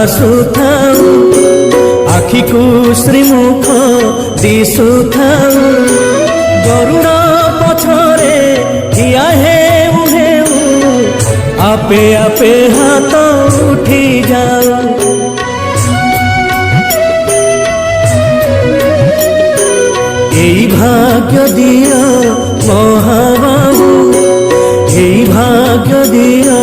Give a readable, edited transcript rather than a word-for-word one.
भासुथाऊ आखि को श्रीमुख दिशुथाऊ गरुड़ पछरे ठिया हेउ हेउ आपे आपे हाथ उठी जाऊ एई भाग्य दिया महाबाबू एई भाग्य दिया